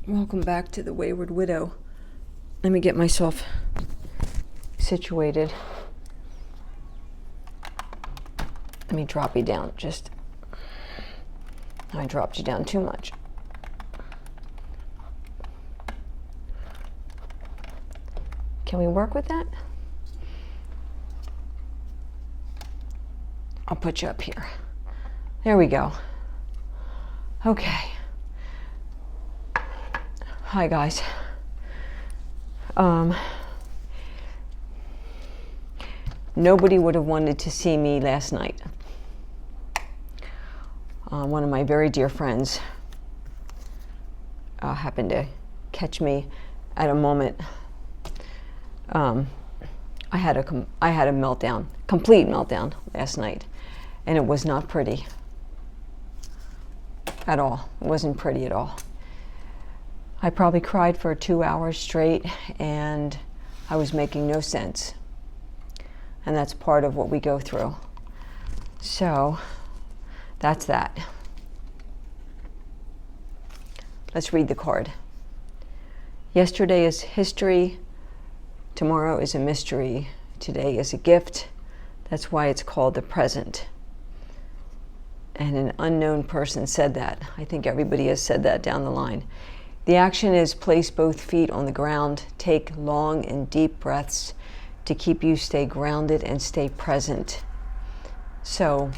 Welcome back to the Wayward Widow. Let me get myself situated. Let me drop you down. I dropped you down too much. Can we work with that? I'll put you up here. There we go. Okay. Hi guys. Nobody would have wanted to see me last night. One of my very dear friends happened to catch me at a moment. I had a meltdown, complete meltdown last night, and it was not pretty at all. It wasn't pretty at all. I probably cried for 2 hours straight, and I was making no sense. And that's part of what we go through. So, that's that. Let's read the card. Yesterday is history. Tomorrow is a mystery. Today is a gift. That's why it's called the present. And an unknown person said that. I think everybody has said that down the line. The action is place both feet on the ground, take long and deep breaths to keep you stay grounded and stay present. So,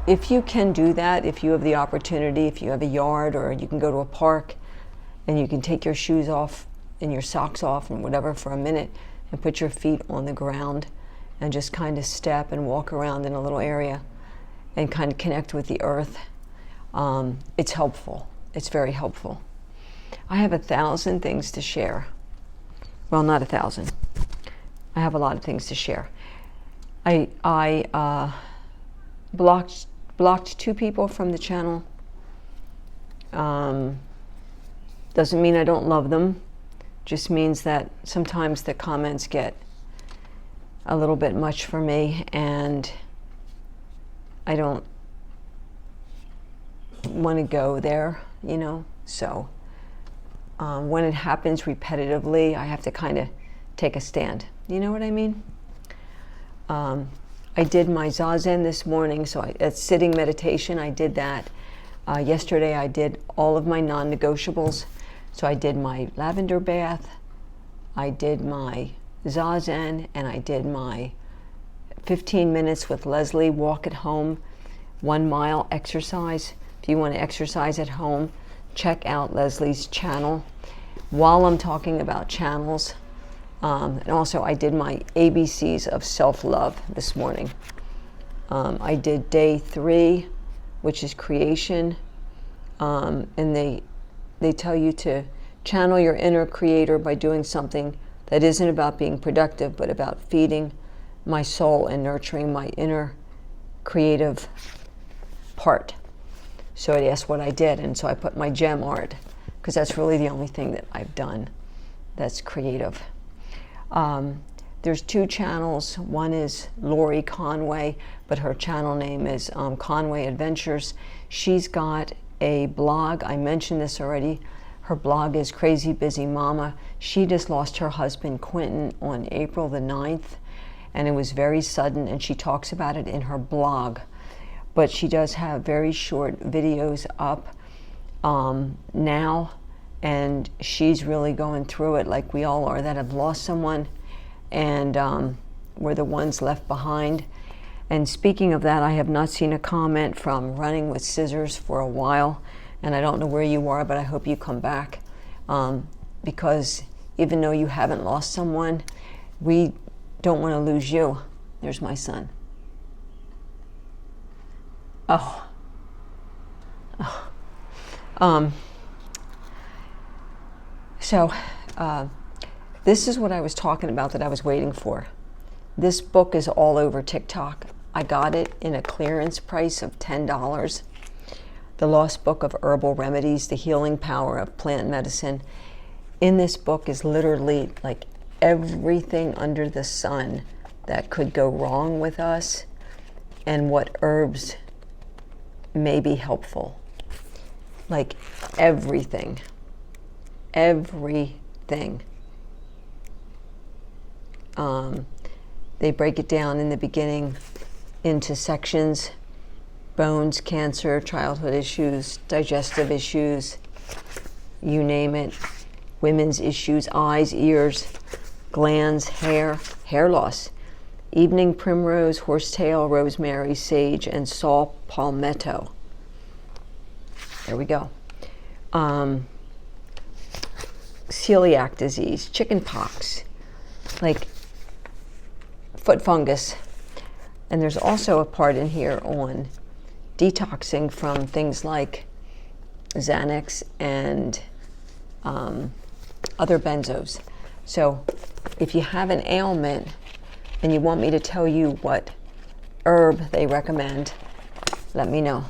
if you can do that, if you have the opportunity, if you have a yard or you can go to a park and you can take your shoes off and your socks off and whatever for a minute and put your feet on the ground and just kind of step and walk around in a little area and kind of connect with the earth, it's helpful. It's very helpful. I have 1,000 things to share. Well, not 1,000. I have a lot of things to share. I blocked 2 people from the channel. Doesn't mean I don't love them. Just means that sometimes the comments get a little bit much for me, and I don't want to go there, you know. So when it happens repetitively, I have to kind of take a stand. You know what I mean? I did my Zazen this morning, so it's sitting meditation. I did that. Yesterday I did all of my non-negotiables. So I did my lavender bath, I did my Zazen, and I did my 15 minutes with Leslie walk at home, 1 mile exercise. If you want to exercise at home, check out Leslie's channel. While I'm talking about channels, and also I did my ABCs of self-love this morning. I did day 3, which is creation, and they tell you to channel your inner creator by doing something that isn't about being productive, but about feeding my soul and nurturing my inner creative part. So it asked what I did, and so I put my gem art, because that's really the only thing that I've done that's creative. There's 2 channels. One is Lori Conway, but her channel name is Conway Adventures. She's got a blog. I mentioned this already. Her blog is Crazy Busy Mama. She just lost her husband Quentin on April the 9th, and it was very sudden, and she talks about it in her blog. But she does have very short videos up now, and she's really going through it like we all are that have lost someone, and we're the ones left behind. And speaking of that, I have not seen a comment from Running with Scissors for a while, and I don't know where you are, but I hope you come back, because even though you haven't lost someone, we don't want to lose you. There's my son. So this is what I was talking about that I was waiting for. This book is all over TikTok. I got it in a clearance price of $10. The Lost Book of Herbal Remedies, The Healing Power of Plant Medicine. In this book is literally like everything under the sun that could go wrong with us and what herbs may be helpful. like everything. Everything. They break it down in the beginning into sections: bones, cancer, childhood issues, digestive issues, you name it, women's issues, eyes, ears, glands, hair loss, evening primrose, horsetail, rosemary, sage, and saw palmetto. There we go. Celiac disease, chicken pox, like foot fungus. And there's also a part in here on detoxing from things like Xanax and other benzos. So if you have an ailment and you want me to tell you what herb they recommend, let me know.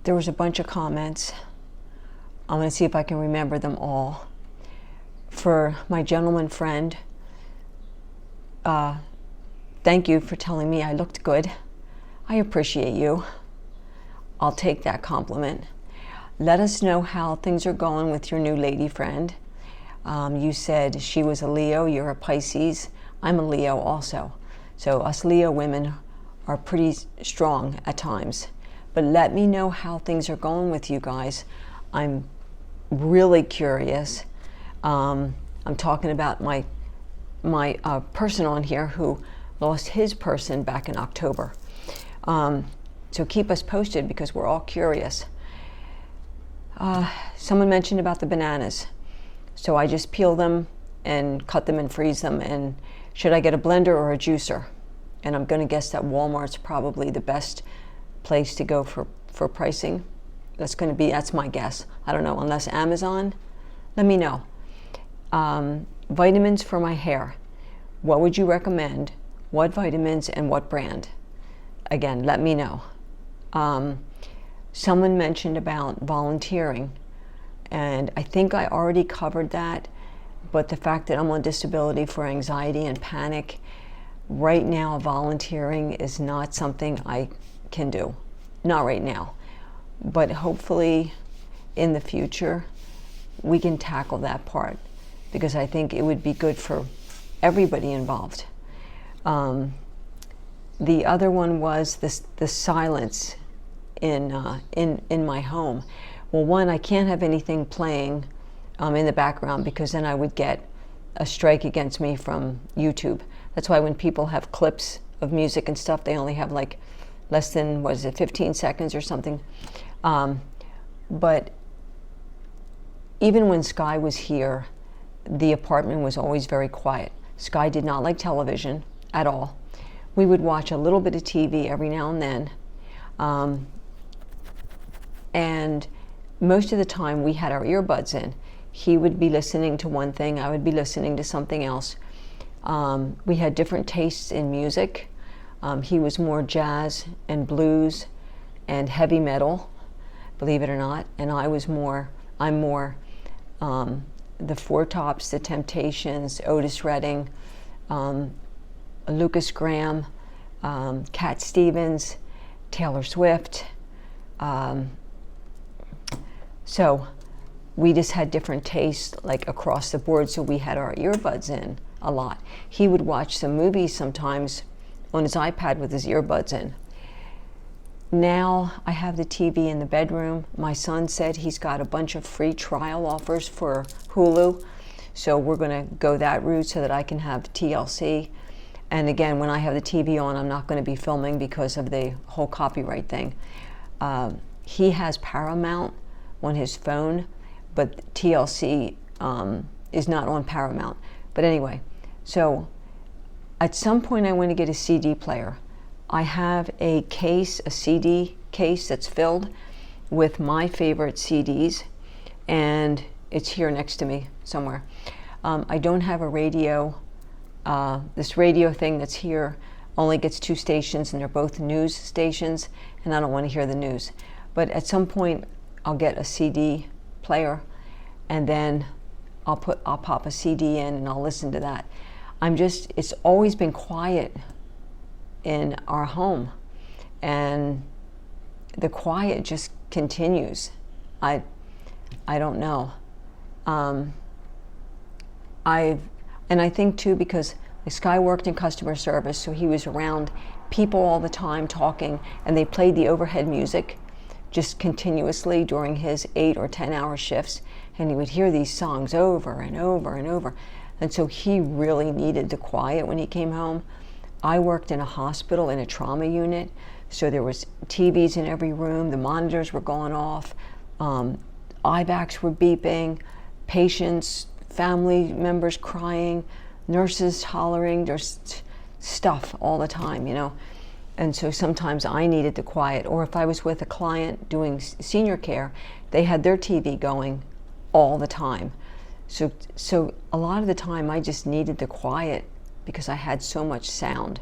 There was a bunch of comments. I'm going to see if I can remember them all. For my gentleman friend, thank you for telling me I looked good. I appreciate you. I'll take that compliment. Let us know how things are going with your new lady friend. You said she was a Leo, you're a Pisces. I'm a Leo also. So us Leo women are pretty strong at times. But let me know how things are going with you guys. I'm really curious. I'm talking about my person on here who lost his person back in October. So keep us posted because we're all curious. Someone mentioned about the bananas. So I just peel them and cut them and freeze them. And should I get a blender or a juicer? And I'm going to guess that Walmart's probably the best place to go for pricing. That's my guess. I don't know, unless Amazon. Let me know. Vitamins for my hair. What would you recommend? What vitamins and what brand? Again, let me know. Someone mentioned about volunteering, and I think I already covered that, but the fact that I'm on disability for anxiety and panic, right now volunteering is not something I can do. Not right now. But hopefully in the future we can tackle that part, because I think it would be good for everybody involved. The other one was the silence in my home. Well, one, I can't have anything playing in the background because then I would get a strike against me from YouTube. That's why when people have clips of music and stuff, they only have like less than, 15 seconds or something. But even when Sky was here, the apartment was always very quiet. Sky did not like television at all. We would watch a little bit of TV every now and then. And most of the time we had our earbuds in. He would be listening to one thing, I would be listening to something else. We had different tastes in music. He was more jazz and blues and heavy metal, believe it or not. And I'm more the Four Tops, the Temptations, Otis Redding, Lucas Graham, Cat Stevens, Taylor Swift. So we just had different tastes like across the board, so we had our earbuds in a lot. He would watch some movies sometimes on his iPad with his earbuds in. Now I have the TV in the bedroom. My son said he's got a bunch of free trial offers for Hulu, so we're going to go that route so that I can have TLC. And again, when I have the TV on, I'm not going to be filming because of the whole copyright thing. He has Paramount on his phone, but TLC is not on Paramount. But anyway, so at some point I want to get a CD player. I have a CD case that's filled with my favorite CDs, and it's here next to me somewhere. I don't have a radio. This radio thing that's here only gets 2 stations, and they're both news stations, and I don't want to hear the news. But at some point I'll get a CD player, and then I'll pop a CD in and I'll listen to that. It's always been quiet in our home, and the quiet just continues. I don't know. And I think too, because this guy worked in customer service, so he was around people all the time talking, and they played the overhead music just continuously during his 8 or 10 hour shifts, and he would hear these songs over and over and over. And so he really needed the quiet when he came home. I worked in a hospital in a trauma unit, so there was TVs in every room, the monitors were going off, IVACs were beeping, patients, family members crying, nurses hollering, there's stuff all the time, you know. And so sometimes I needed the quiet, or if I was with a client doing senior care, they had their TV going all the time. So a lot of the time I just needed the quiet because I had so much sound.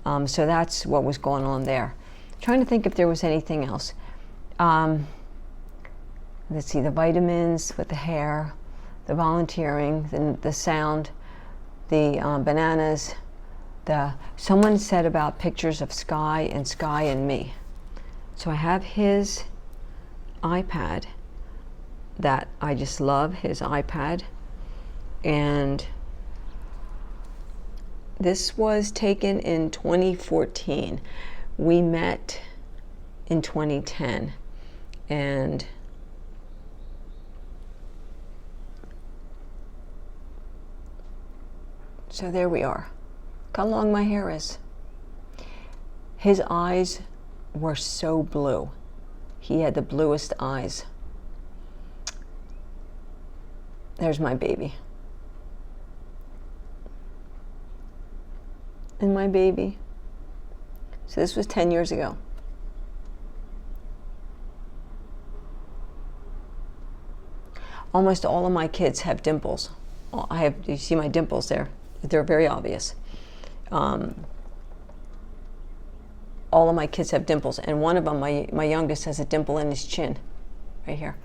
So that's what was going on there. Trying to think if there was anything else. Let's see, the vitamins with the hair, the volunteering, the sound, the bananas. Someone said about pictures of Sky and me. So I have his iPad that I just love, his iPad. And this was taken in 2014. We met in 2010. And so there we are. Look how long my hair is. His eyes were so blue. He had the bluest eyes. There's my baby. And my baby. So this was 10 years ago. Almost all of my kids have dimples. You see my dimples there? They're very obvious. All of my kids have dimples, and one of them, my youngest, has a dimple in his chin, right here.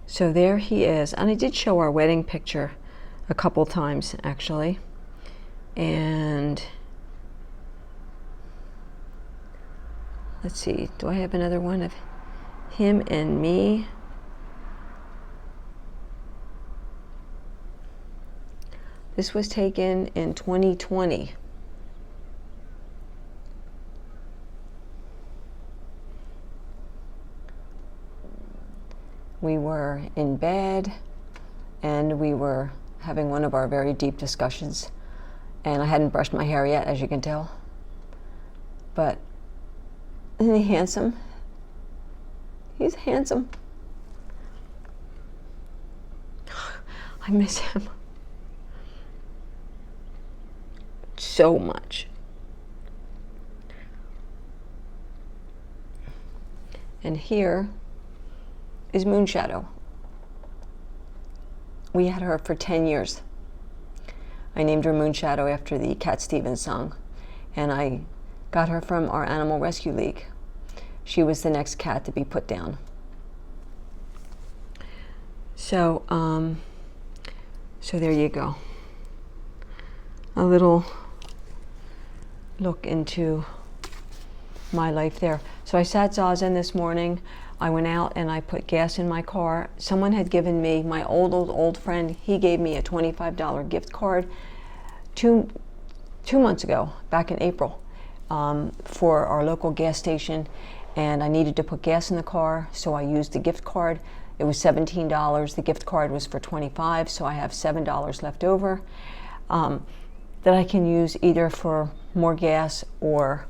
So there he is, and I did show our wedding picture a couple times, actually. And let's see, do I have another one of him and me? This was taken in 2020. We were in bed and we were having one of our very deep discussions, and I hadn't brushed my hair yet, as you can tell. But isn't he handsome? He's handsome. I miss him so much. And here is Moonshadow. We had her for 10 years. I named her Moonshadow after the Cat Stevens song, and I got her from our Animal Rescue League. She was the next cat to be put down. So there you go. A little look into my life there. So I sat Zazen this morning. I went out and I put gas in my car. Someone had given me, my old friend, he gave me a $25 gift card two months ago, back in April, for our local gas station. And I needed to put gas in the car, so I used the gift card. It was $17. The gift card was for $25, so I have $7 left over that I can use either for more gas or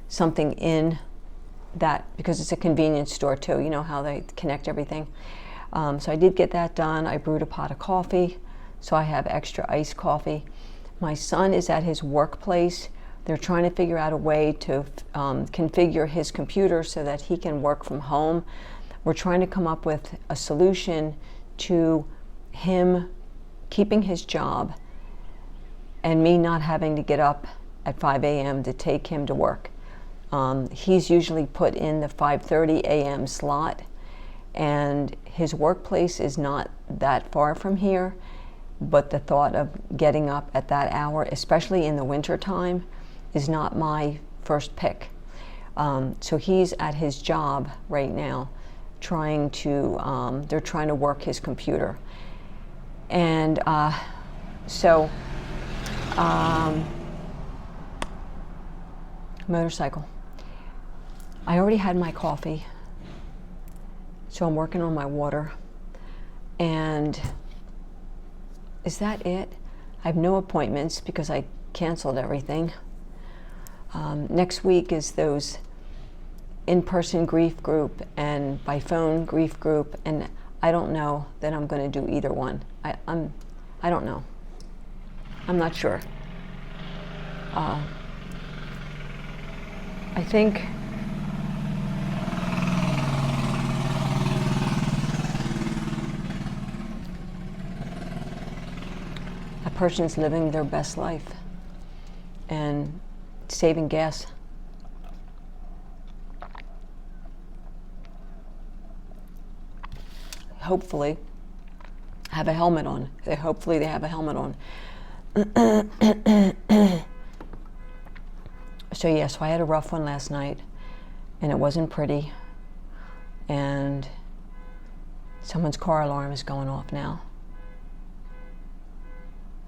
something in that, because it's a convenience store too, you know how they connect everything. So I did get that done. I brewed a pot of coffee, so I have extra iced coffee. My son is at his workplace. They're trying to figure out a way to configure his computer so that he can work from home. We're trying to come up with a solution to him keeping his job and me not having to get up at 5 a.m. to take him to work. He's usually put in the 5:30 a.m. slot, and his workplace is not that far from here, but the thought of getting up at that hour, especially in the winter time, is not my first pick. So he's at his job right now, they're trying to work his computer. And motorcycle. I already had my coffee, so I'm working on my water. And is that it? I have no appointments because I canceled everything. Next week is those in-person grief group and by phone grief group, and I don't know that I'm going to do either one. I don't know. I'm not sure. I think a person's living their best life and saving gas. Hopefully have a helmet on. Hopefully they have a helmet on. So I had a rough one last night, and it wasn't pretty. And someone's car alarm is going off now.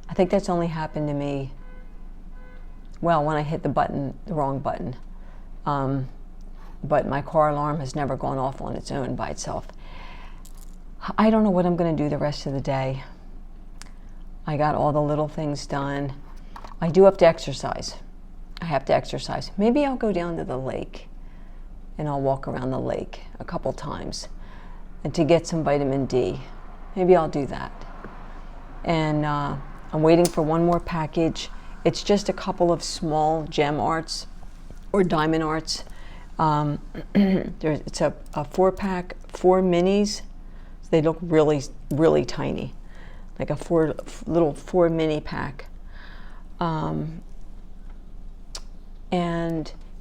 I think that's only happened to me, well, when I hit the wrong button. But my car alarm has never gone off on its own by itself. I don't know what I'm going to do the rest of the day. I got all the little things done. I do have to exercise. I have to exercise. Maybe I'll go down to the lake and I'll walk around the lake a couple times and to get some vitamin D. Maybe I'll do that. And I'm waiting for one more package. It's just a couple of small gem arts or diamond arts. It's a 4-pack, 4 minis. They look really, really tiny, like a little 4 mini pack. And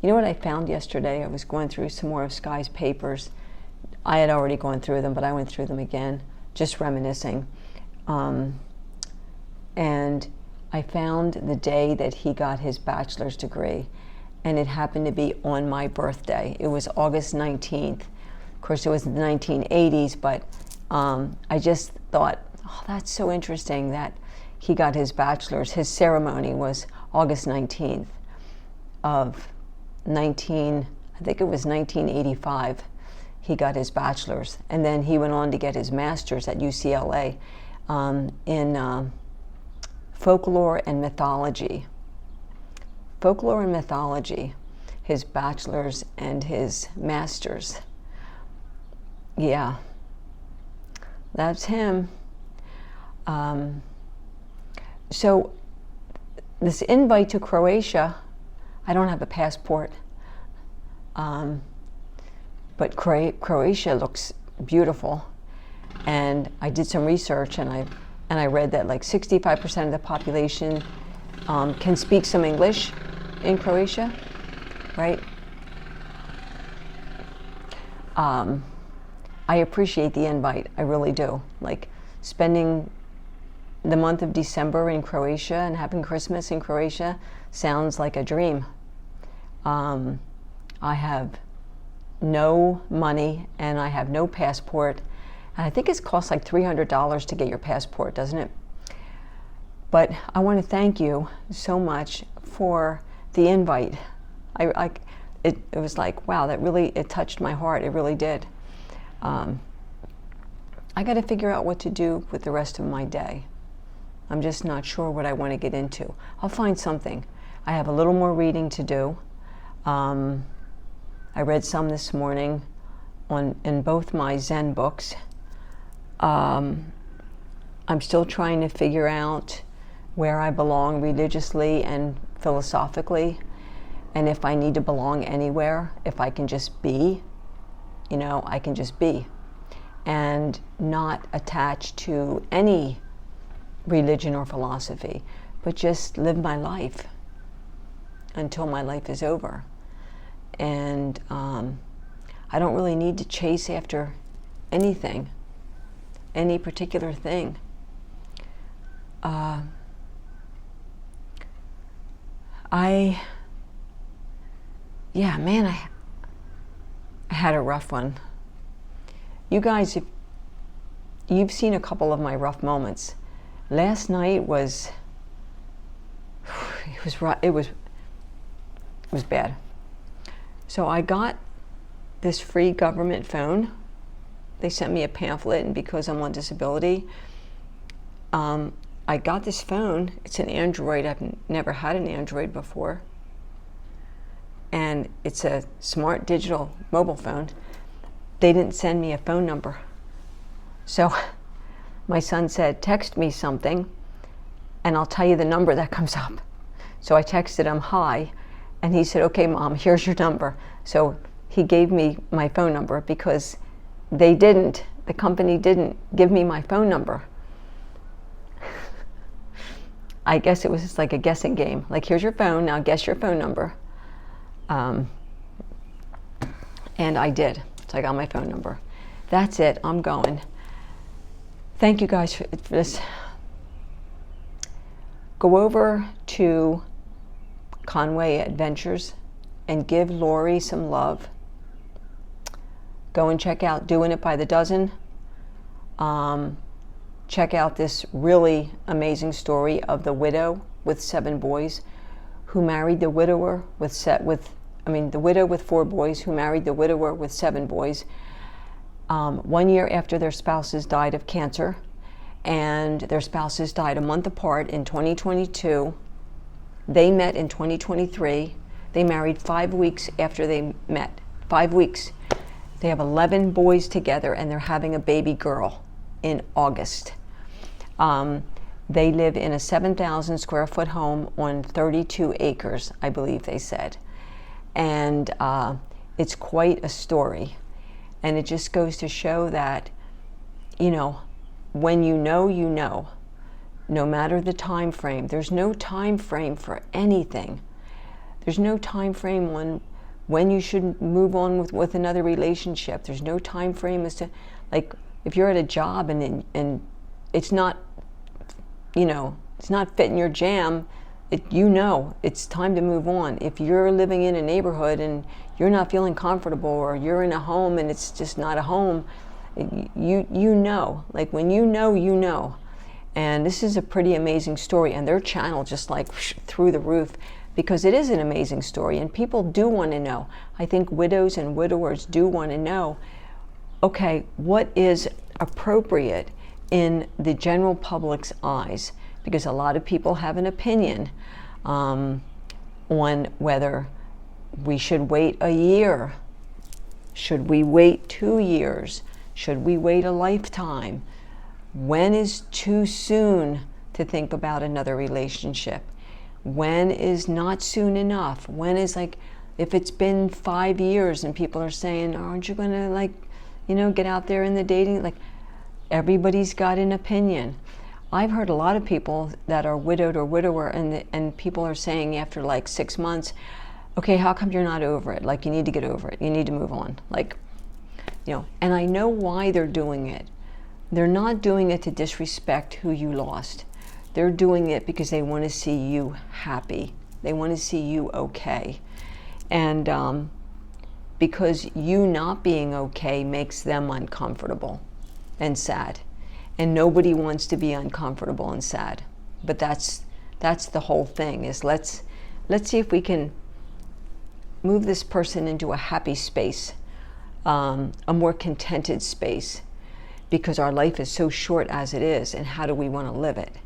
you know what I found yesterday? I was going through some more of Sky's papers. I had already gone through them, but I went through them again, just reminiscing. And I found the day that he got his bachelor's degree, and it happened to be on my birthday. It was August 19th. Of course, it was the 1980s, but I just thought, oh, that's so interesting that he got his bachelor's. His ceremony was August 19th of I think it was 1985. He got his bachelor's, and then he went on to get his master's at UCLA in folklore and mythology. Folklore and mythology, his bachelor's and his master's. Yeah, that's him. So this invite to Croatia, I don't have a passport, but Croatia looks beautiful. And I did some research, and I read that like 65% of the population can speak some English in Croatia, right? I appreciate the invite, I really do. Like spending the month of December in Croatia and having Christmas in Croatia sounds like a dream. I have no money and I have no passport. And I think it costs like $300 to get your passport, doesn't it? But I want to thank you so much for the invite. It was like, wow, it touched my heart. It really did. I got to figure out what to do with the rest of my day. I'm just not sure what I want to get into. I'll find something. I have a little more reading to do. I read some this morning in both my Zen books. I'm still trying to figure out where I belong religiously and philosophically, and if I need to belong anywhere, if I can just be, I can just be, and not attached to any religion or philosophy, but just live my life until my life is over. And I don't really need to chase after anything, any particular thing. yeah, man, I had a rough one. You guys, if you've seen a couple of my rough moments, last night was, it was bad. So I got this free government phone. They sent me a pamphlet, and because I'm on disability, I got this phone. It's an Android. I've never had an Android before. And it's a smart digital mobile phone. They didn't send me a phone number. So my son said, text me something and I'll tell you the number that comes up. So I texted him, hi, and he said, okay, Mom, here's your number. So he gave me my phone number because the company didn't give me my phone number. I guess it was just like a guessing game. Like, here's your phone, now guess your phone number. And I did. So I got my phone number. That's it, I'm going. Thank you guys for this. Go over to Conway Adventures and give Lori some love. Go and check out Doing It by the Dozen. Check out this really amazing story of the widow with 7 boys who married the widower the widow with 4 boys who married the widower with 7 boys. 1 year after their spouses died of cancer, and their spouses died a month apart in 2022. They met in 2023. They married 5 weeks after they met. 5 weeks. They have 11 boys together, and they're having a baby girl in August. They live in a 7,000 square foot home on 32 acres, I believe they said. And it's quite a story. And it just goes to show that, when you know, no matter the time frame, there's no time frame for anything. There's no time frame when you should move on with another relationship. There's no time frame as to, like, if you're at a job and it's not, it's not fitting your jam, it's time to move on. If you're living in a neighborhood and you're not feeling comfortable, or you're in a home and it's just not a home, like, when you know. And this is a pretty amazing story, and their channel just like through the roof, because it is an amazing story and people do want to know. I think widows and widowers do want to know, okay, what is appropriate in the general public's eyes? Because a lot of people have an opinion on whether we should wait a year. Should we wait 2 years? Should we wait a lifetime? When is too soon to think about another relationship? When is not soon enough? When is, like, if it's been 5 years and people are saying, aren't you gonna, like, get out there in the dating? Like, everybody's got an opinion. I've heard a lot of people that are widowed or widower, and people are saying after like 6 months, okay, how come you're not over it? Like, you need to get over it. You need to move on. Like, and I know why they're doing it. They're not doing it to disrespect who you lost. They're doing it because they want to see you happy. They want to see you okay. And because you not being okay makes them uncomfortable and sad. And nobody wants to be uncomfortable and sad. But that's the whole thing, is let's see if we can move this person into a happy space, a more contented space, because our life is so short as it is, and how do we want to live it?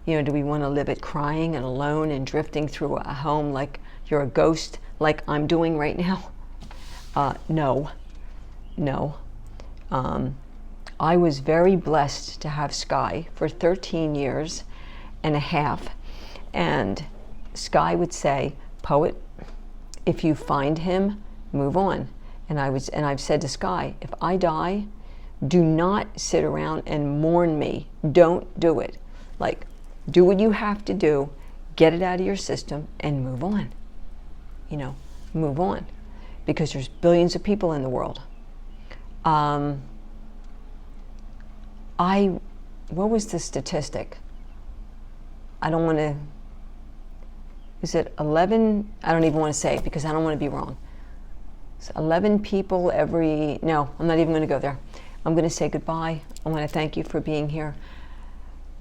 Do we want to live it crying and alone and drifting through a home like you're a ghost, like I'm doing right now? No. I was very blessed to have Sky for 13 years and a half. And Sky would say, Poet, if you find him, move on. And I've said to Sky, if I die, do not sit around and mourn me. Don't do it. Like, do what you have to do, get it out of your system, and move on. Move on. Because there's billions of people in the world. What was the statistic? I don't want to, is it 11? I don't even want to say it because I don't want to be wrong. It's 11 people every, no, I'm not even going to go there. I'm going to say goodbye. I want to thank you for being here.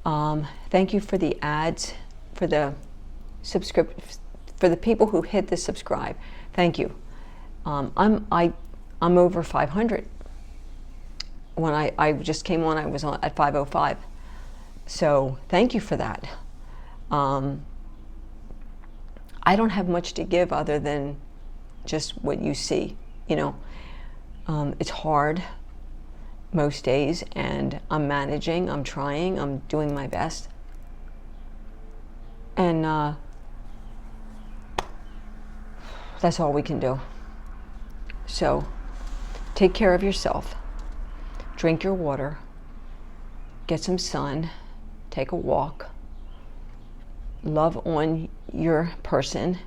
Thank you for the ads, for the for the people who hit the subscribe. Thank you. I'm over 500. When I just came on, I was at 505. So thank you for that. I don't have much to give other than just what you see. You know, it's hard most days, and I'm managing, I'm trying, I'm doing my best. And that's all we can do. So take care of yourself. Drink your water. Get some sun. Take a walk. Love on your person.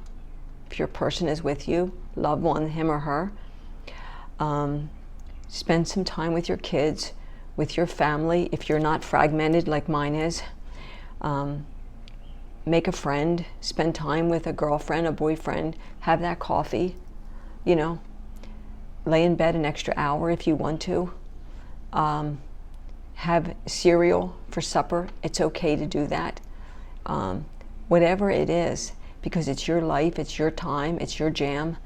If your person is with you, love on him or her. Spend some time with your kids, with your family, if you're not fragmented like mine is. Make a friend, spend time with a girlfriend, a boyfriend, have that coffee, you know. Lay in bed an extra hour if you want to. Have cereal for supper. It's okay to do that. Whatever it is, because it's your life, it's your time, it's your jam.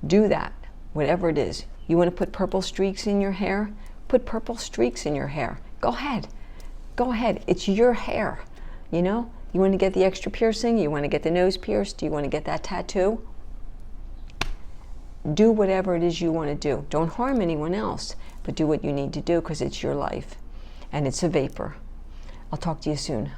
Do that, whatever it is. You want to put purple streaks in your hair? Put purple streaks in your hair. Go ahead. Go ahead. It's your hair. You know? You want to get the extra piercing? You want to get the nose pierced? Do you want to get that tattoo? Do whatever it is you want to do. Don't harm anyone else, but do what you need to do because it's your life. And it's a vapor. I'll talk to you soon.